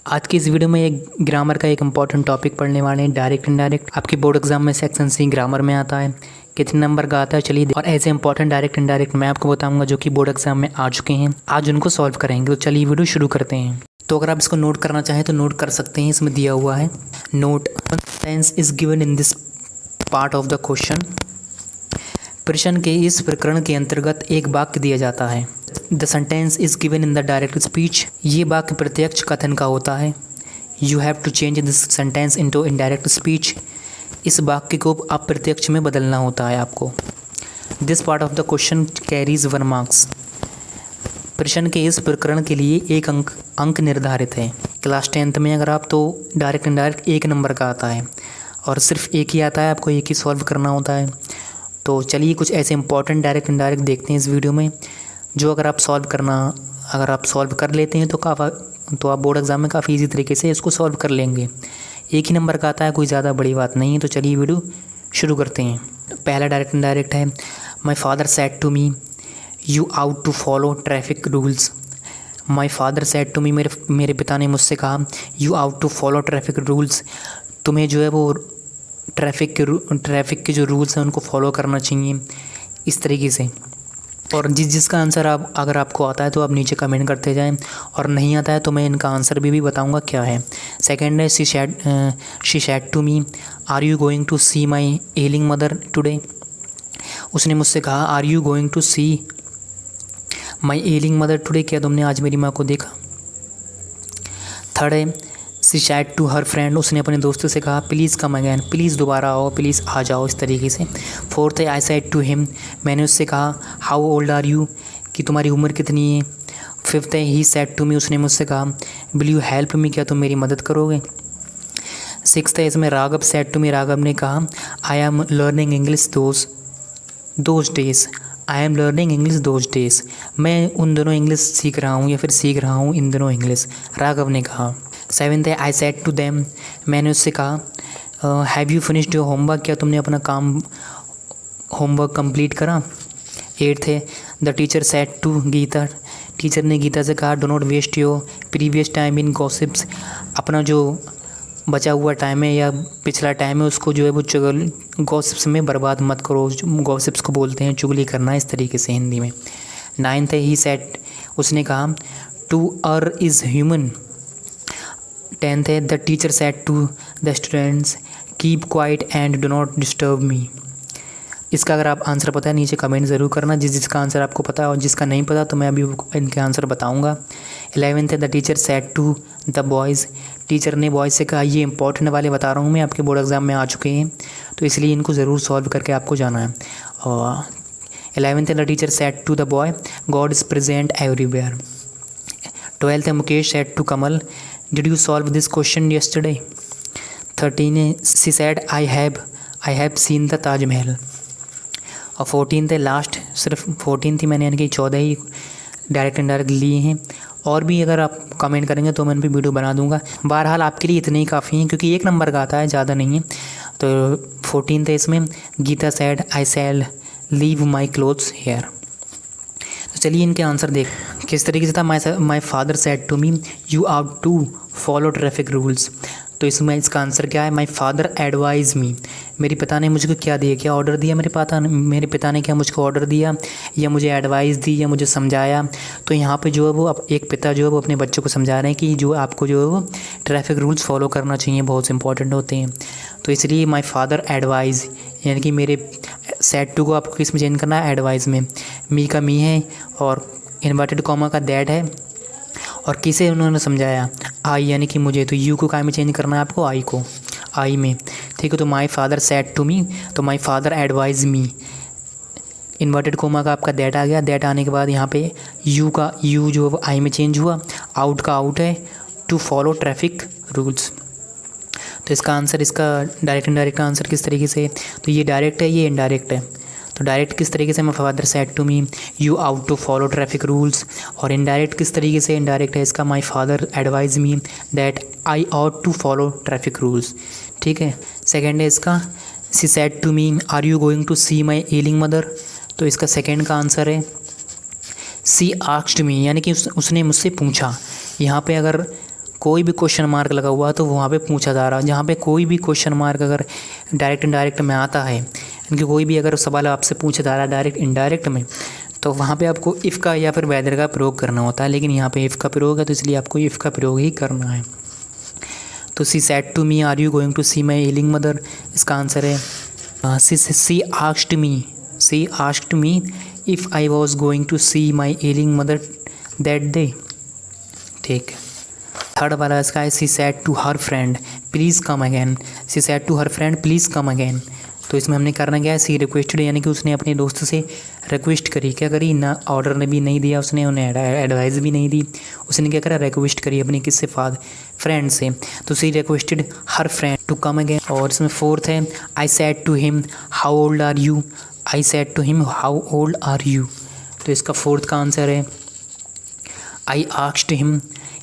आज की इस वीडियो में एक ग्रामर का एक इम्पॉर्टेंट टॉपिक पढ़ने वाले हैं, डायरेक्ट इनडायरेक्ट। आपके बोर्ड एग्जाम में सेक्शन सी ग्रामर में आता है। कितने नंबर का आता है चलिए, और ऐसे इंपॉर्टेंट डायरेक्ट इनडायरेक्ट मैं आपको बताऊंगा जो कि बोर्ड एग्जाम में आ चुके हैं। आज उनको सॉल्व करेंगे, तो चलिए वीडियो शुरू करते हैं। तो अगर आप इसको नोट करना चाहें तो नोट कर सकते हैं, इसमें दिया हुआ है note sentence is given in this part of the question. प्रश्न के इस प्रकरण के अंतर्गत एक वाक्य दिया जाता है। The sentence is given in the direct speech. ये वाक्य प्रत्यक्ष कथन का होता है। You have to change this sentence into indirect speech. इस वाक्य को अप्रत्यक्ष में बदलना होता है आपको। This part of the question carries 1 marks. प्रश्न के इस प्रकरण के लिए एक अंक निर्धारित है। क्लास 10th में अगर आप तो डायरेक्ट इनडायरेक्ट 1 नंबर का आता है और सिर्फ एक ही आता है, आपको एक ही सॉल्व करना होता है। तो चलिए कुछ ऐसे इंपॉर्टेंट डायरेक्ट इनडायरेक्ट देखते हैं इस वीडियो में, जो अगर आप सॉल्व कर लेते हैं तो आप बोर्ड एग्जाम में काफ़ी इजी तरीके से इसको सॉल्व कर लेंगे। एक ही नंबर का आता है, कोई ज़्यादा बड़ी बात नहीं है। तो चलिए वीडियो शुरू करते हैं। पहला डायरेक्ट इनडायरेक्ट है, my father said to me you ought to follow traffic rules. My father said to me, मेरे पिता ने मुझसे कहा you ought to follow traffic rules. तुम्हें जो है वो ट्रैफिक के जो रूल्स हैं उनको फॉलो करना चाहिए, इस तरीके से। और जिसका आंसर अगर आपको आता है तो आप नीचे कमेंट करते जाएं, और नहीं आता है तो मैं इनका आंसर भी बताऊंगा क्या है। सेकंड है, she said to me are you going to see my ailing mother today. उसने मुझसे कहा are you going to see my ailing mother today, क्या तुमने आज मेरी माँ को देखा। थर्ड है, she said to her friend, उसने अपने दोस्तों से कहा प्लीज़ कम अगैन, प्लीज़ दोबारा आओ, प्लीज़ आ जाओ, इस तरीके से। फोर्थ है, आई सैड टू हिम, मैंने उससे कहा हाउ ओल्ड आर यू, कि तुम्हारी उम्र कितनी है। फिफ्थ है, ही सैड टू मी, उसने मुझसे कहा विल यू हेल्प मी, क्या तुम मेरी मदद करोगे। सिक्स्थ है, इसमें Raghav said to me, Raghav ने कहा I am learning English those days, I am learning English those days, मैं उन दिनों इंग्लिश सीख रहा हूँ या फिर सीख रहा हूँ इन दिनों इंग्लिश, राघव ने कहा। सेवेंथ है, आई सेड टू देम, मैंने उससे कहा have you finished your homework, क्या तुमने अपना होमवर्क कंप्लीट करा। एट्थ है, the teacher said to Geeta, teacher ने गीता से कहा do not waste your previous time in gossips, अपना जो बचा हुआ टाइम है या पिछला टाइम है उसको जो है वो गॉसिप्स में बर्बाद मत करो। गॉसिप्स को बोलते हैं चुगली करना, इस तरीके से हिंदी में। नाइन्थ है, ही सेड, उसने कहा to err is human. Tenth है, the teacher said to the students keep quiet and do not disturb me. इसका अगर आप आंसर पता है नीचे कमेंट ज़रूर करना, जिसका आंसर आपको पता है, और जिसका नहीं पता तो मैं अभी इनके आंसर बताऊंगा। 11th है, the teacher said to the boys, teacher ने बॉयज़ से कहा, ये इंपॉर्टेंट वाले बता रहा हूँ मैं, आपके बोर्ड एग्जाम में आ चुके हैं तो इसलिए इनको ज़रूर सॉल्व करके आपको जाना है। और 11th है, the teacher said to the boy God is present everywhere. 12th है, Mukesh said to Kamal did you solve this question yesterday. 13 है, she said I have seen the Taj Mahal. और 14th है, लास्ट सिर्फ 14 थी मैंने, यानी कि 14 ही डायरेक्ट इनडायरेक्ट लिए हैं, और भी अगर आप कमेंट करेंगे तो मैं उन पर वीडियो बना दूंगा। बहरहाल आपके लिए इतने ही काफ़ी हैं क्योंकि 1 नंबर का आता है, ज़्यादा नहीं है। तो 14th है, इसमें Geeta said I shall leave my clothes here. तो चलिए इनके आंसर देख किस तरीके से था। My father said to me you ought to follow traffic rules, तो इसमें इसका आंसर क्या है, माई फादर एडवाइज मी, मेरे पिता ने मुझको क्या ऑर्डर दिया, मेरे पिता ने क्या मुझको ऑर्डर दिया या मुझे एडवाइस दी या मुझे समझाया। तो यहाँ पे जो है वो एक पिता जो है वो अपने बच्चों को समझा रहे हैं कि जो आपको जो है वो ट्रैफिक रूल्स फॉलो करना चाहिए, बहुत इंपॉर्टेंट होते हैं। तो इसलिए माई फादर एडवाइज, यानी कि मेरे सेड टू को आपको किस में चेंज करना है, एडवाइस में। मी का मी है और इन्वर्टेड कॉमा का दैट है, और किसे उन्होंने समझाया, आई, यानी कि मुझे। तो यू को काय में चेंज करना है आपको, आई को, आई में, ठीक है। तो my father said to me, तो my father advise me, inverted comma का आपका दैट आ गया। दैट आने के बाद यहाँ पे यू जो आई में चेंज हुआ, आउट का आउट है, टू फॉलो ट्रैफिक रूल्स। तो इसका आंसर, इसका डायरेक्ट इनडायरेक्ट का आंसर किस तरीके से, तो ये डायरेक्ट है, ये इनडायरेक्ट है। तो डायरेक्ट किस तरीके से, my father said to me you ought to follow traffic rules, और इनडायरेक्ट किस तरीके से, इनडायरेक्ट है इसका my father advise me that I ought to follow traffic rules, ठीक है। सेकेंड है इसका, she said to me are you going to see my ailing mother, तो इसका सेकेंड का आंसर है सी आस्क्ड मी, यानी कि उसने मुझसे पूछा। यहाँ पे अगर कोई भी क्वेश्चन मार्क लगा हुआ है तो वहाँ पे पूछा जा रहा है। जहाँ पे कोई भी क्वेश्चन मार्क अगर डायरेक्ट इनडायरेक्ट में आता है, यानी कि कोई भी अगर सवाल आपसे पूछा जा रहा है डायरेक्ट इनडायरेक्ट में, तो वहाँ पे आपको इफ़ का या फिर वेदर का प्रयोग करना होता है। लेकिन यहाँ पे इफ़ का प्रयोग है तो इसलिए आपको इफ़ का प्रयोग ही करना है। तो she said to me are you going to see my ailing mother, इसका आंसर है she asked me if I was going to see my ailing mother that day. ठीक। थर्ड वाला इसका है she said to her friend please come again. She said to her friend please come again. तो इसमें हमने करना क्या है, सी रिक्वेस्टेड, यानी कि उसने अपने दोस्त से रिक्वेस्ट करी। क्या करी ना, ऑर्डर ने भी नहीं दिया उसने, उन्हें एडवाइस भी नहीं दी, उसने क्या करा, रिक्वेस्ट करी अपने किससे, फ्रेंड से। तो she requested her friend to come again. और इसमें फोर्थ है I said to him how old are you. I said to him how old are you. तो इसका फोर्थ का आंसर है आई आस्क्ड हिम,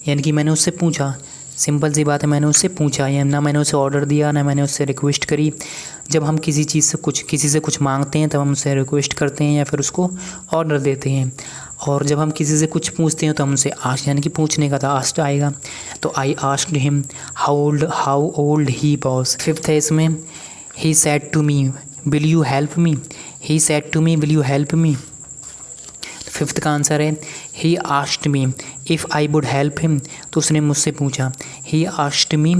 यानी कि मैंने उससे पूछा। सिंपल सी बात है, मैंने उससे पूछा, या ना मैंने उसे ऑर्डर दिया ना मैंने उससे रिक्वेस्ट करी। जब हम किसी चीज़ से किसी से कुछ मांगते हैं तब हम उससे रिक्वेस्ट करते हैं या फिर उसको ऑर्डर देते हैं। और जब हम किसी से कुछ पूछते हैं तो हम उसे आस्क, यानी कि पूछने का था, आस्क्ड आएगा। तो I asked him how old he was. Fifth है इसमें he said to me will you help me. He said to me will you help me. Fifth का आंसर है he asked me if I would help him. तो उसने मुझसे पूछा, he asked me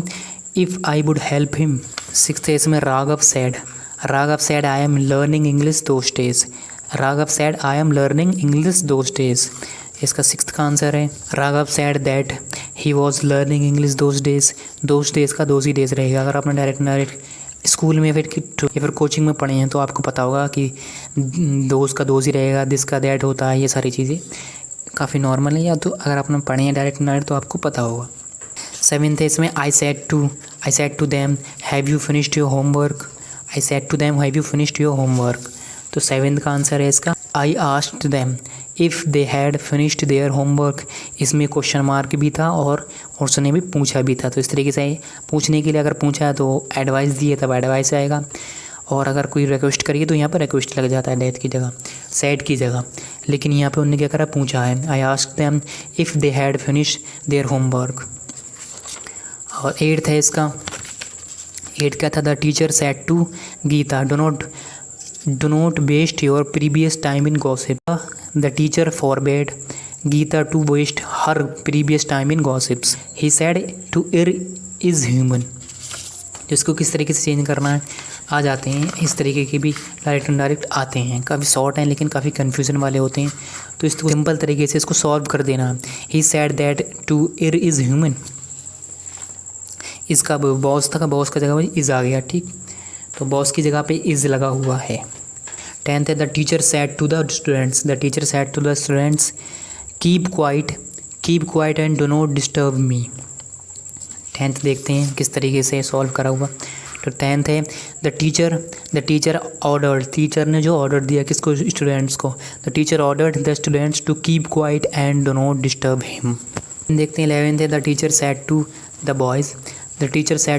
if I would help him. Sixth है इसमें Raghav said I am learning English those days. Raghav said I am learning English those days. इसका sixth का answer है Raghav said that he was learning English those days. Those days का those he days रहेगा। अगर आपने direct school में या फिर कोचिंग में पढ़े हैं तो आपको पता होगा कि दोस्त का दोस्त ही रहेगा, दिस का दैट होता है। ये सारी चीज़ें काफ़ी नॉर्मल है, या तो अगर आपने पढ़े हैं डायरेक्ट तो आपको पता होगा। सेवेंथ है इसमें I said to them have you finished your homework. I said to them have you finished your homework. तो सेवेंथ का आंसर है इसका I asked them if they had finished their homework. इसमें क्वेश्चन मार्क भी था और उसने भी पूछा भी था। तो इस तरीके से पूछने के लिए अगर पूछा है तो एडवाइस दिए तब एडवाइस आएगा, और अगर कोई रिक्वेस्ट करिए तो यहाँ पर रिक्वेस्ट लग जाता है डेथ की जगह, सेड की जगह। लेकिन यहाँ पे उन्होंने क्या करा, पूछा है। I asked them if they had finished their homework. और एट्थ है इसका, एट्थ क्या था, the teacher said to Geeta do not waste your previous time in gossip. The teacher forbade Geeta to waste her previous time in gossips. He said to err is human. जिसको किस तरीके से change करना है आ जाते हैं, इस तरीके के भी डायरेक्ट इनडायरेक्ट आते हैं। काफ़ी शॉर्ट हैं लेकिन काफ़ी कन्फ्यूजन वाले होते हैं, तो इसको सिंपल तरीके से इसको सॉल्व कर देना। He said that to err is human. इसका बॉस था, बॉस का जगह इज़ आ गया। ठीक, तो बॉस की जगह पे इज़ लगा हुआ है। टेंथ है the teacher said to the students keep quiet and do not disturb me. Tenth देखते हैं किस तरीके से सॉल्व करा हुआ। तो टेंथ है द टीचर ऑर्डर्ड। टीचर ने जो ऑर्डर दिया किसको, स्टूडेंट्स को। The teacher ordered the students to keep quiet and do not disturb him. देखते हैं 11th है the teacher said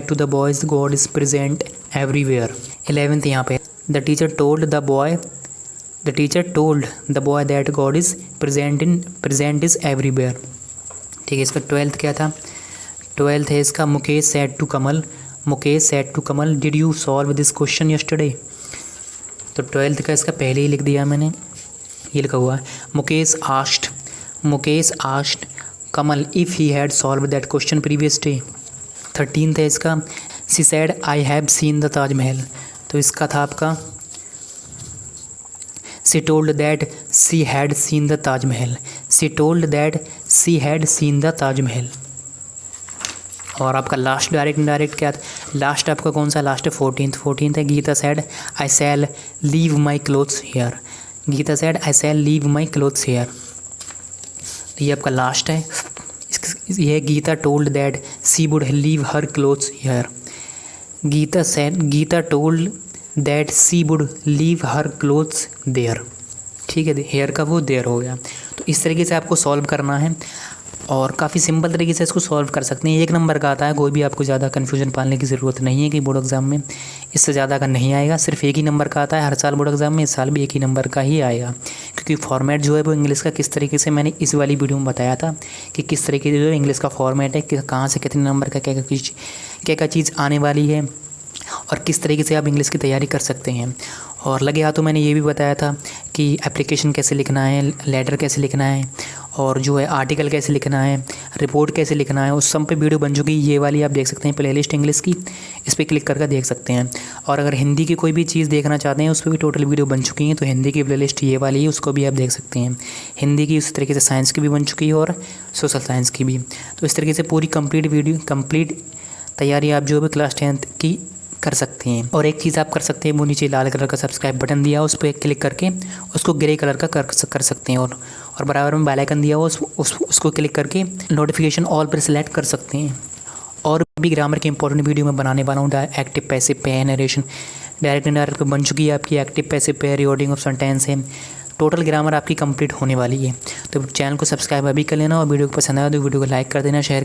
to the boys God is present everywhere. 11th यहाँ पे the teacher told the boy that God is present is everywhere. ठीक है, इसका 12th क्या था, 12th है इसका Mukesh said to Kamal did you solve this question yesterday. तो 12th का इसका पहले ही लिख दिया मैंने, ये लिखा हुआ है Mukesh asked Kamal if he had solve that question previous day. 13th है इसका she said I have seen the Taj Mahal. तो इसका था आपका सी told that she had seen the Taj Mahal. और आपका लास्ट डायरेक्ट इनडायरेक्ट क्या था, लास्ट आपका कौन सा, लास्ट है 14th है Geeta said I shall leave my clothes here. तो ये आपका लास्ट है। ये है Geeta told that she would leave her clothes here. Geeta told that she would leave her clothes there. ठीक है, हेयर का वो देयर हो गया। तो इस तरीके से आपको सॉल्व करना है। और काफ़ी सिंपल तरीके से इसको सॉल्व कर सकते हैं। 1 नंबर का आता है, कोई भी आपको ज़्यादा कन्फ्यूजन पालने की ज़रूरत नहीं है कि बोर्ड एग्ज़ाम में इससे ज़्यादा का नहीं आएगा। सिर्फ 1 ही नंबर का आता है हर साल बोर्ड एग्ज़ाम में, इस साल भी 1 ही नंबर का ही आएगा, क्योंकि फॉर्मेट जो है वो इंग्लिश का किस तरीके से मैंने इस वाली वीडियो में बताया था कि किस तरीके से जो इंग्लिश का फॉर्मेट है, कहाँ से कितने नंबर का क्या चीज़ आने वाली है और किस तरीके से आप इंग्लिश की तैयारी कर सकते हैं। और लगे हाथों मैंने ये भी बताया था कि एप्लीकेशन कैसे लिखना है, लेटर कैसे लिखना है, और जो है आर्टिकल कैसे लिखना है, रिपोर्ट कैसे लिखना है, उस सब पे वीडियो बन चुकी है। ये वाली आप देख सकते हैं प्लेलिस्ट इंग्लिश की, इस पर क्लिक करके देख सकते हैं। और अगर हिंदी की कोई भी चीज़ देखना चाहते हैं उस पर भी टोटल वीडियो बन चुकी हैं, तो हिंदी की प्लेलिस्ट ये वाली है, उसको भी आप देख सकते हैं। हिंदी की उस तरीके से साइंस की भी बन चुकी है और सोशल साइंस की भी। तो इस तरीके से पूरी कंप्लीट तैयारी आप जो है क्लास 10th की कर सकते हैं। और एक चीज़ आप कर सकते हैं, वो नीचे लाल कलर का सब्सक्राइब बटन दिया उस पर क्लिक करके उसको ग्रे कलर का कर सकते हैं। और बराबर में बेल आइकन दिया हो उसको क्लिक करके नोटिफिकेशन ऑल पर सेलेक्ट कर सकते हैं। और भी ग्रामर के इंपॉर्टेंट वीडियो मैं बनाने वाला हूँ। एक्टिव पैसिव पे है, नरेशन डायरेक्ट इनडायरेक्ट पे बन चुकी है आपकी, एक्टिव पैसिव पे रिकॉर्डिंग ऑफ सेंटेंस है, टोटल ग्रामर आपकी कंप्लीट होने वाली है। तो चैनल को सब्सक्राइब अभी कर लेना और वीडियो को पसंद आया तो वीडियो को लाइक कर देना, शेयर